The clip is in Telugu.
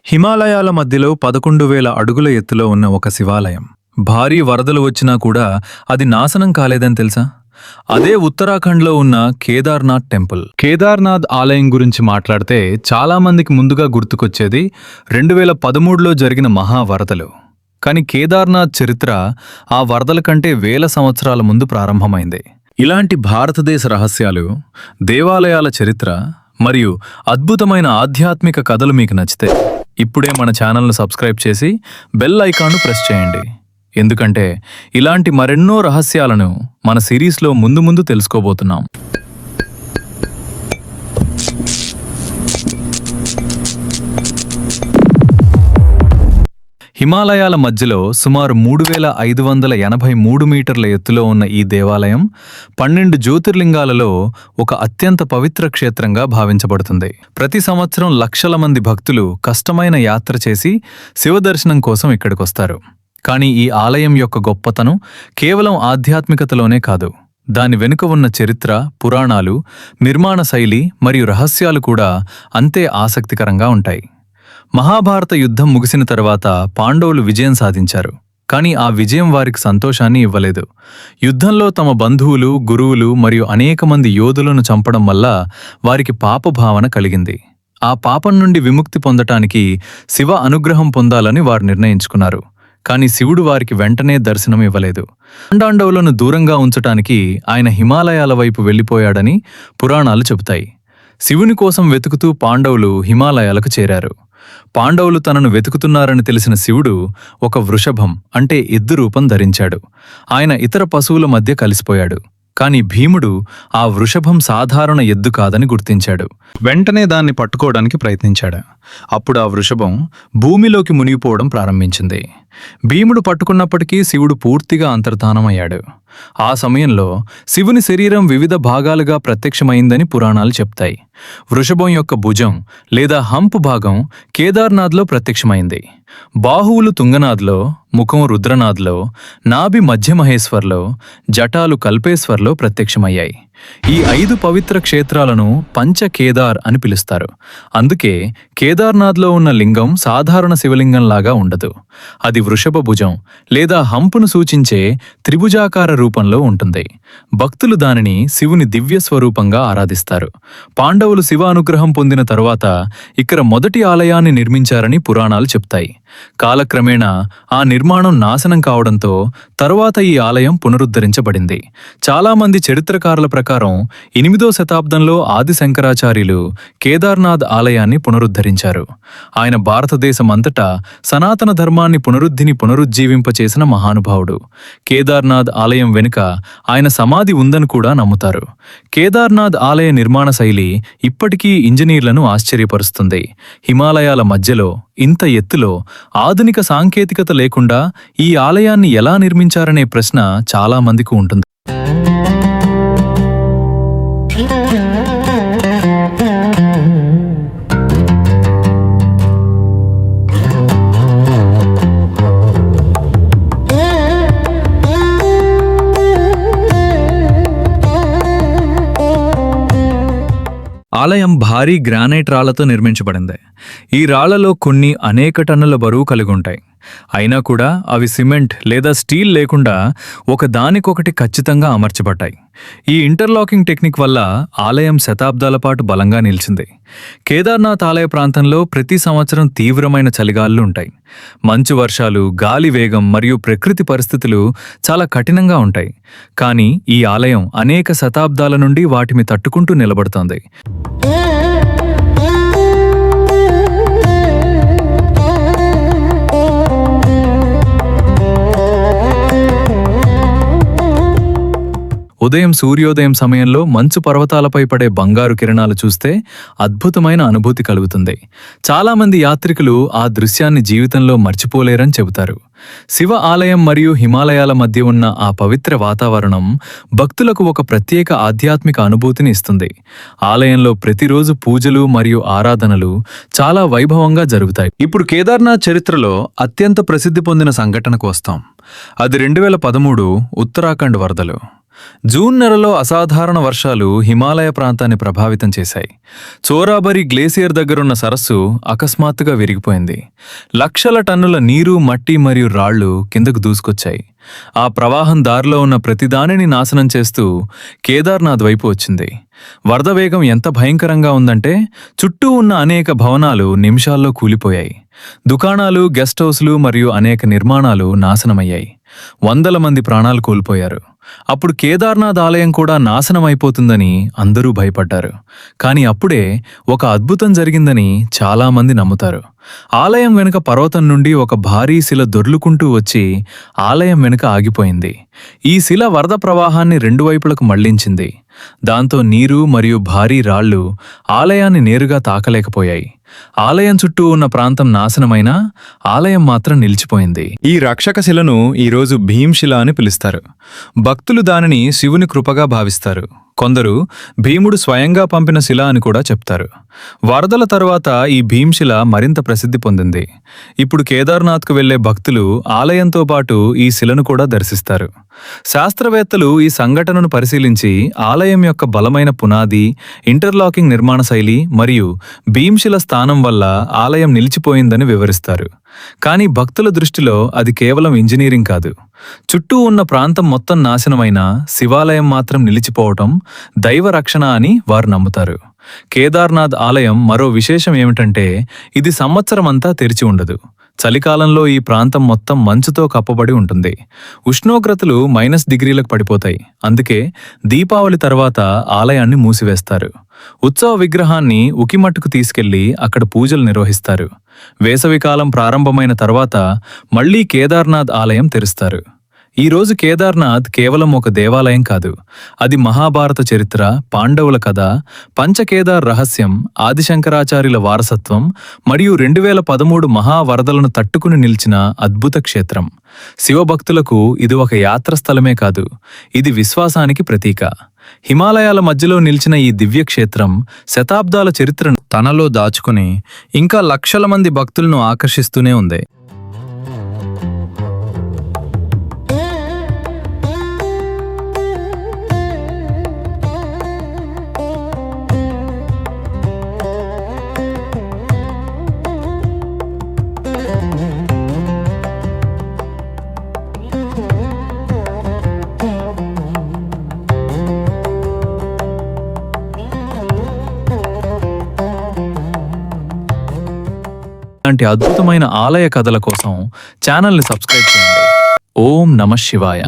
హిమాలయాల మధ్యలో 11,000 అడుగుల ఎత్తులో ఉన్న ఒక శివాలయం. భారీ వరదలు వచ్చినా కూడా అది నాశనం కాలేదని తెలుసా? అదే ఉత్తరాఖండ్లో ఉన్న కేదార్నాథ్ టెంపుల్. కేదార్నాథ్ ఆలయం గురించి మాట్లాడితే చాలామందికి ముందుగా గుర్తుకొచ్చేది 2013లో జరిగిన మహావరదలు. కాని కేదార్నాథ్ చరిత్ర ఆ వరదల కంటే వేల సంవత్సరాల ముందు ప్రారంభమైంది. ఇలాంటి భారతదేశ రహస్యాలు, దేవాలయాల చరిత్ర మరియు అద్భుతమైన ఆధ్యాత్మిక కథలు మీకు నచ్చితే ఇప్పుడే మన ఛానల్ను సబ్స్క్రైబ్ చేసి బెల్ ఐకాన్ను ప్రెస్ చేయండి. ఎందుకంటే ఇలాంటి మరెన్నో రహస్యాలను మన సిరీస్లో ముందు తెలుసుకోబోతున్నాం. హిమాలయాల మధ్యలో సుమారు 3,583 మీటర్ల ఎత్తులో ఉన్న ఈ దేవాలయం 12 జ్యోతిర్లింగాలలో ఒక అత్యంత పవిత్ర క్షేత్రంగా భావించబడుతుంది. ప్రతి సంవత్సరం లక్షల మంది భక్తులు కష్టమైన యాత్ర చేసి శివదర్శనం కోసం ఇక్కడికొస్తారు. కానీ ఈ ఆలయం యొక్క గొప్పతనం కేవలం ఆధ్యాత్మికతలోనే కాదు, దాని వెనుక ఉన్న చరిత్ర, పురాణాలు, నిర్మాణ శైలి మరియు రహస్యాలు కూడా అంతే ఆసక్తికరంగా ఉంటాయి. మహాభారత యుద్ధం ముగిసిన తర్వాత పాండవులు విజయం సాధించారు. కానీ ఆ విజయం వారికి సంతోషాన్ని ఇవ్వలేదు. యుద్ధంలో తమ బంధువులు, గురువులు మరియు అనేక మంది యోధులను చంపడం వల్ల వారికి పాపభావన కలిగింది. ఆ పాపం నుండి విముక్తి పొందటానికి శివ అనుగ్రహం పొందాలని వారు నిర్ణయించుకున్నారు. కానీ శివుడు వారికి వెంటనే దర్శనం ఇవ్వలేదు. పాండవులను దూరంగా ఉంచటానికి ఆయన హిమాలయాల వైపు వెళ్లిపోయాడని పురాణాలు చెబుతాయి. శివుని కోసం వెతుకుతూ పాండవులు హిమాలయాలకు చేరారు. పాండవులు తనను వెతుకుతున్నారని తెలిసిన శివుడు ఒక వృషభం అంటే ఎద్దు రూపం ధరించాడు. ఆయన ఇతర పశువుల మధ్య కలిసిపోయాడు. కాని భీముడు ఆ వృషభం సాధారణ ఎద్దు కాదని గుర్తించాడు. వెంటనే దాన్ని పట్టుకోవడానికి ప్రయత్నించాడు. అప్పుడు ఆ వృషభం భూమిలోకి మునిగిపోవడం ప్రారంభించింది. భీముడు పట్టుకున్నప్పటికీ శివుడు పూర్తిగా అంతర్ధానమయ్యాడు. ఆ సమయంలో శివుని శరీరం వివిధ భాగాలుగా ప్రత్యక్షమైందని పురాణాలు చెప్తాయి. వృషభం యొక్క భుజం లేదా హంప్ భాగం కేదార్నాథ్లో ప్రత్యక్షమైంది. బాహువులు తుంగనాథ్లో, ముఖం రుద్రనాథ్లో, నాభి మధ్యమహేశ్వర్లో, జటాలు కల్పేశ్వర్లో ప్రత్యక్షమయ్యాయి. ఈ 5 పవిత్ర క్షేత్రాలను పంచకేదార్ అని పిలుస్తారు. అందుకే కేదార్నాథ్లో ఉన్న లింగం సాధారణ శివలింగంలాగా ఉండదు. అది వృషభ భుజం లేదా హంపును సూచించే త్రిభుజాకార రూపంలో ఉంటుంది. భక్తులు దానిని శివుని దివ్య స్వరూపంగా ఆరాధిస్తారు. పాండవులు శివ అనుగ్రహం పొందిన తరువాత ఇక్కడ మొదటి ఆలయాన్ని నిర్మించారని పురాణాలు చెప్తాయి. కాలక్రమేణా ఆ నిర్మాణం నాశనం కావడంతో తరువాత ఈ ఆలయం పునరుద్ధరించబడింది. చాలామంది చరిత్రకారుల ప్రకారం 8వ శతాబ్దంలో ఆది శంకరాచార్యులు కేదార్నాథ్ ఆలయాన్ని పునరుద్ధరించారు. ఆయన భారతదేశం అంతటా సనాతన ధర్మాన్ని పునరుజ్జీవింపచేసిన మహానుభావుడు. కేదార్నాథ్ ఆలయం వెనుక ఆయన సమాధి ఉందని కూడా నమ్ముతారు. కేదార్నాథ్ ఆలయ నిర్మాణ శైలి ఇప్పటికీ ఇంజనీర్లను ఆశ్చర్యపరుస్తుంది. హిమాలయాల మధ్యలో ఇంత ఎత్తులో ఆధునిక సాంకేతికత లేకుండా ఈ ఆలయాన్ని ఎలా నిర్మించారనే ప్రశ్న చాలా మందికి ఉంటుంది. ఆలయం భారీ గ్రానైట్ రాళ్లతో నిర్మించబడింది. ఈ రాళ్లలో కొన్ని అనేక టన్నుల బరువు కలిగి ఉంటాయి. అయినా కూడా అవి సిమెంట్ లేదా స్టీల్ లేకుండా ఒకదానికొకటి ఖచ్చితంగా అమర్చబడ్డాయి. ఈ ఇంటర్లాకింగ్ టెక్నిక్ వల్ల ఆలయం శతాబ్దాల పాటు బలంగా నిలిచింది. కేదార్నాథ్ ఆలయ ప్రాంతంలో ప్రతి సంవత్సరం తీవ్రమైన చలిగాలులు ఉంటాయి. మంచు వర్షాలు, గాలి వేగం మరియు ప్రకృతి పరిస్థితులు చాలా కఠినంగా ఉంటాయి. కానీ ఈ ఆలయం అనేక శతాబ్దాల నుండి వాటిని తట్టుకుంటూ నిలబడుతోంది. ఉదయం సూర్యోదయం సమయంలో మంచు పర్వతాలపై పడే బంగారు కిరణాలు చూస్తే అద్భుతమైన అనుభూతి కలుగుతుంది. చాలామంది యాత్రికులు ఆ దృశ్యాన్ని జీవితంలో మర్చిపోలేరని చెబుతారు. శివ ఆలయం మరియు హిమాలయాల మధ్య ఉన్న ఆ పవిత్ర వాతావరణం భక్తులకు ఒక ప్రత్యేక ఆధ్యాత్మిక అనుభూతిని ఇస్తుంది. ఆలయంలో ప్రతిరోజు పూజలు మరియు ఆరాధనలు చాలా వైభవంగా జరుగుతాయి. ఇప్పుడు కేదార్నాథ్ చరిత్రలో అత్యంత ప్రసిద్ధి పొందిన సంఘటనకు వస్తాం. అది 2013 ఉత్తరాఖండ్ వరదలు. జూన్ నెలలో అసాధారణ వర్షాలు హిమాలయ ప్రాంతాన్ని ప్రభావితం చేశాయి. చోరాబరి గ్లేసియర్ దగ్గరున్న సరస్సు అకస్మాత్తుగా విరిగిపోయింది. లక్షల టన్నుల నీరు, మట్టి మరియు రాళ్లు కిందకు దూసుకొచ్చాయి. ఆ ప్రవాహం దారిలో ఉన్న ప్రతిదానిని నాశనం చేస్తూ కేదార్నాథ్ వైపు వచ్చింది. వరద వేగం ఎంత భయంకరంగా ఉందంటే చుట్టూ ఉన్న అనేక భవనాలు నిమిషాల్లో కూలిపోయాయి. దుకాణాలు, గెస్ట్ హౌస్లు మరియు అనేక నిర్మాణాలు నాశనమయ్యాయి. వందల మంది ప్రాణాలు కోల్పోయారు. అప్పుడు కేదార్నాథ్ ఆలయం కూడా నాశనమైపోతుందని అందరూ భయపడ్డారు. కానీ అప్పుడే ఒక అద్భుతం జరిగిందని చాలామంది నమ్ముతారు. ఆలయం వెనుక పర్వతం నుండి ఒక భారీ శిల దొర్లుకుంటూ వచ్చి ఆలయం వెనుక ఆగిపోయింది. ఈ శిల వరద ప్రవాహాన్ని రెండు వైపులకు మళ్లించింది. దాంతో నీరు మరియు భారీ రాళ్లు ఆలయాన్ని నేరుగా తాకలేకపోయాయి. ఆలయం చుట్టూ ఉన్న ప్రాంతం నాశనమైనా ఆలయం మాత్రం నిలిచిపోయింది. ఈ రక్షక శిలను ఈరోజు భీంశిల అని పిలుస్తారు. భక్తులు దానిని శివుని కృపగా భావిస్తారు. కొందరు భీముడు స్వయంగా పంపిన శిల అని కూడా చెప్తారు. వరదల తరువాత ఈ భీంశిల మరింత ప్రసిద్ధి పొందింది. ఇప్పుడు కేదార్నాథ్కు వెళ్లే భక్తులు ఆలయంతో పాటు ఈ శిలను కూడా దర్శిస్తారు. శాస్త్రవేత్తలు ఈ సంఘటనను పరిశీలించి ఆలయం యొక్క బలమైన పునాది, ఇంటర్లాకింగ్ నిర్మాణ శైలి మరియు భీంశిల స్థానం వల్ల ఆలయం నిలిచిపోయిందని వివరిస్తారు. కానీ భక్తుల దృష్టిలో అది కేవలం ఇంజనీరింగ్ కాదు. చుట్టూ ఉన్న ప్రాంతం మొత్తం నాశనమైన శివాలయం మాత్రం నిలిచిపోవటం దైవ రక్షణ అని వారు నమ్ముతారు. కేదార్నాథ్ ఆలయం మరో విశేషం ఏమిటంటే ఇది సంవత్సరమంతా తెరిచి ఉండదు. చలికాలంలో ఈ ప్రాంతం మొత్తం మంచుతో కప్పబడి ఉంటుంది. ఉష్ణోగ్రతలు -డిగ్రీలకు పడిపోతాయి. అందుకే దీపావళి తర్వాత ఆలయాన్ని మూసివేస్తారు. ఉత్సవ విగ్రహాన్ని ఉకిమట్టుకు తీసుకెళ్లి అక్కడ పూజలు నిర్వహిస్తారు. వేసవికాలం ప్రారంభమైన తర్వాత మళ్లీ కేదార్నాథ్ ఆలయం తెరుస్తారు. ఈరోజు కేదార్నాథ్ కేవలం ఒక దేవాలయం కాదు. అది మహాభారత చరిత్ర, పాండవుల కథ, పంచకేదార్ రహస్యం, ఆదిశంకరాచార్యుల వారసత్వం మరియు 2013 మహావరదలను తట్టుకుని నిలిచిన అద్భుత క్షేత్రం. శివభక్తులకు ఇది ఒక యాత్రస్థలమే కాదు, ఇది విశ్వాసానికి ప్రతీక. హిమాలయాల మధ్యలో నిలిచిన ఈ దివ్యక్షేత్రం శతాబ్దాల చరిత్రను తనలో దాచుకుని ఇంకా లక్షల మంది భక్తులను ఆకర్షిస్తూనే ఉంది. ఇలాంటి అద్భుతమైన ఆలయ కథల కోసం ఛానల్ని సబ్స్క్రైబ్ చేయండి. ఓం నమః శివాయ.